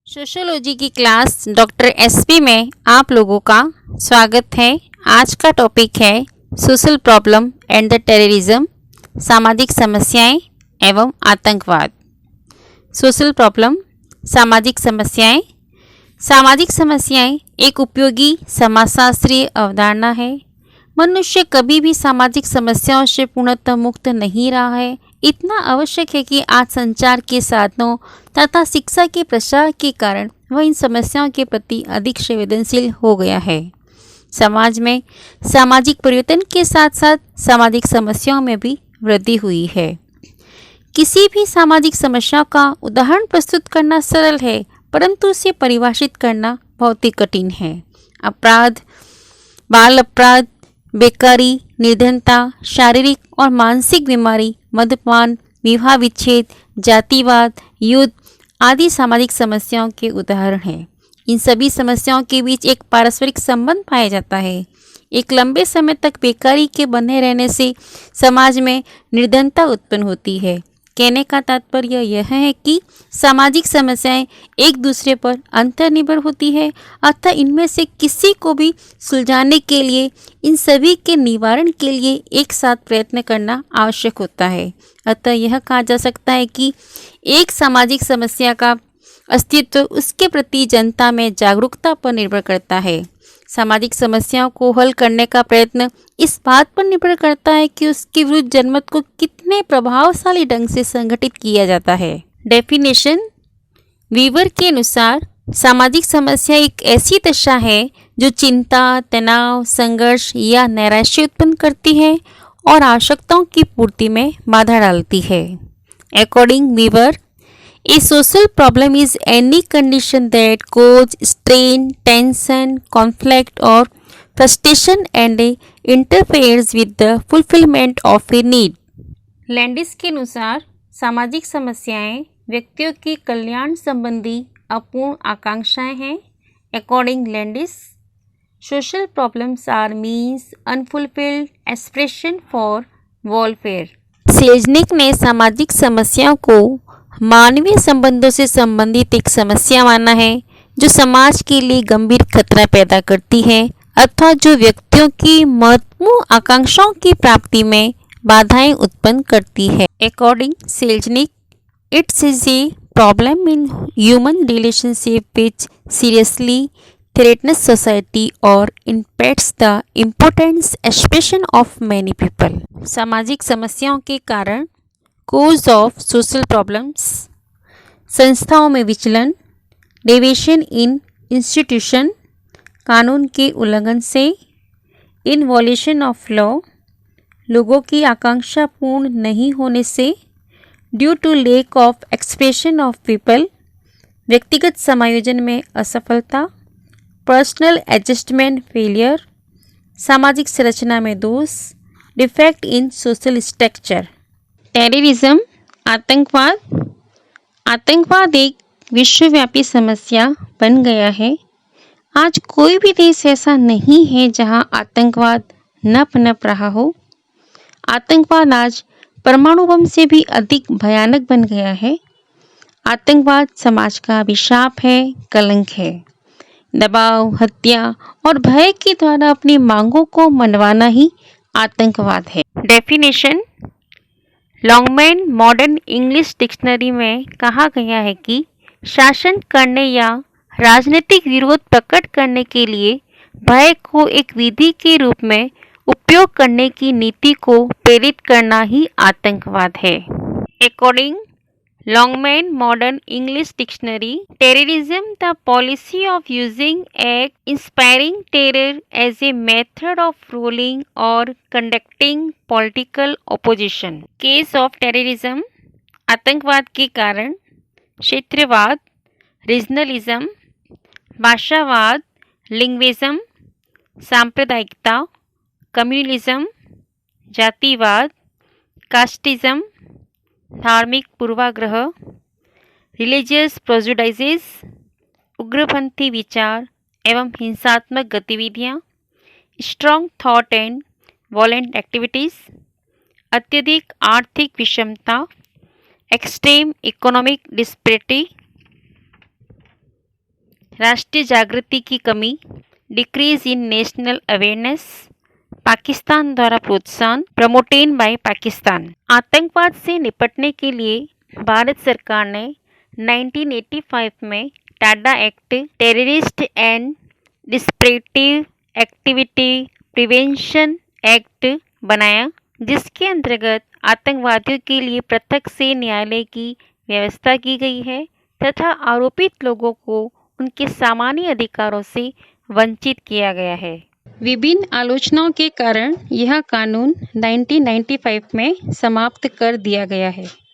Sociology की class doctor SP में आप लोगों का स्वागत है। आज का टॉपिक है social problem and the terrorism, सामाजिक समस्याएं एवं आतंकवाद। सोशल प्रॉब्लम, सामाजिक समस्याएं। सामाजिक समस्याएं एक उपयोगी समाजशास्त्रीय अवधारणा है। मनुष्य कभी भी सामाजिक समस्याओं से पूर्णतः मुक्त नहीं रहा है। इतना आवश्यक है कि आज संचार के साधनों तथा शिक्षा के प्रसार के कारण वह इन समस्याओं के प्रति अधिक संवेदनशील हो गया है। समाज में सामाजिक परिवर्तन के साथ साथ सामाजिक समस्याओं में भी वृद्धि हुई है। किसी भी सामाजिक समस्या का उदाहरण प्रस्तुत करना सरल है, परंतु उसे परिभाषित करना बहुत ही कठिन है। अपराध, बाल अपराध, बेकारी, निर्धनता, शारीरिक और मानसिक बीमारी, मद्यपान, विवाह विच्छेद, जातिवाद, युद्ध आदि सामाजिक समस्याओं के उदाहरण हैं। इन सभी समस्याओं के बीच एक पारस्परिक संबंध पाया जाता है। एक लंबे समय तक बेकारी के बने रहने से समाज में निर्धनता उत्पन्न होती है। कहने का तात्पर्य यह है कि सामाजिक समस्याएं एक दूसरे पर अंतर्निर्भर होती है, अतः इनमें से किसी को भी सुलझाने के लिए इन सभी के निवारण के लिए एक साथ प्रयत्न करना आवश्यक होता है। अतः यह कहा जा सकता है कि एक सामाजिक समस्या का अस्तित्व उसके प्रति जनता में जागरूकता पर निर्भर करता है। सामाजिक समस्याओं को हल करने का प्रयत्न इस बात पर निर्भर करता है कि उसके विरुद्ध जनमत को कितने प्रभावशाली ढंग से संगठित किया जाता है। डेफिनेशन वीवर के अनुसार सामाजिक समस्या एक ऐसी दशा है जो चिंता, तनाव, संघर्ष या नैराश्य उत्पन्न करती है और आवश्यकताओं की पूर्ति में बाधा डालती है। According Weaver, a social problem is any condition that cause strain, tension, conflict or frustration and interferes with the fulfillment of a need. Landis के अनुसार सामाजिक समस्याएं व्यक्तियों की कल्याण संबंधी अपूर्ण आकांक्षाएं हैं। According Landis, social problems are means unfulfilled aspiration for welfare. सेजनिक ने सामाजिक समस्याओं को मानवीय संबंधों से संबंधित एक समस्या माना है जो समाज के लिए गंभीर खतरा पैदा करती है अथवा जो व्यक्तियों की महत्वपूर्ण आकांक्षाओं की प्राप्ति में बाधाएं उत्पन्न करती है। According Selznick, it's is a problem in human relationship which seriously threatens society or impacts the important expression of many people. सामाजिक समस्याओं के कारण cause of social problems, संस्थाओं में विचलन, डेविएशन इन इंस्टीट्यूशन, कानून के उल्लंघन से, इन वॉल्यूशन ऑफ लॉ, लोगों की आकांक्षा पूर्ण नहीं होने से, due to lack of expression of people, व्यक्तिगत समायोजन में असफलता, पर्सनल एडजस्टमेंट फेलियर, सामाजिक संरचना में दोष, defect in social structure. Terrorism, आतंकवाद। आतंकवाद एक विश्वव्यापी समस्या बन गया है। आज कोई भी देश ऐसा नहीं है जहां आतंकवाद न पनप रहा हो। आतंकवाद आज परमाणु बम से भी अधिक भयानक बन गया है। आतंकवाद समाज का अभिशाप है, कलंक है। दबाव, हत्या और भय के द्वारा अपनी मांगों को मनवाना ही आतंकवाद है। Definition Longman modern English dictionary में कहा गया है कि शासन करने या राजनीतिक विरोध प्रकट करने के लिए भय को एक विधि के रूप में उपयोग करने की नीति को प्रेरित करना ही आतंकवाद है। According Longman Modern English Dictionary, terrorism, the policy of using act inspiring terror as a method of ruling or conducting political opposition. Case of terrorism, आतंकवाद के कारण क्षेत्रवाद, रीजनलिज्म, भाषावाद, लिंग्विज्म, सांप्रदायिकता, कम्युनलिज्म, जातिवाद, कास्टिज्म, धार्मिक पूर्वाग्रह, रिलीजियस प्रेजुडिसेस, उग्रपंथी विचार एवं हिंसात्मक गतिविधियाँ, स्ट्रॉन्ग थॉट एंड वॉलेंट एक्टिविटीज़, अत्यधिक आर्थिक विषमता, एक्सट्रीम इकोनॉमिक डिस्पैरिटी, राष्ट्रीय जागृति की कमी, decrease in national awareness, Pakistan द्वारा प्रोत्साहन, प्रमोटेन बाय पाकिस्तान। आतंकवाद से निपटने के लिए भारत सरकार ने 1985 में TADA act, terrorist and disruptive activity prevention act बनाया, जिसके अंतर्गत आतंकवादियों के लिए पृथक से न्यायालय की व्यवस्था की गई है तथा आरोपित लोगों को उनके सामान्य अधिकारों से वंचित किया गया है। विभिन्न आलोचनाओं के कारण यह कानून 1995 में समाप्त कर दिया गया है।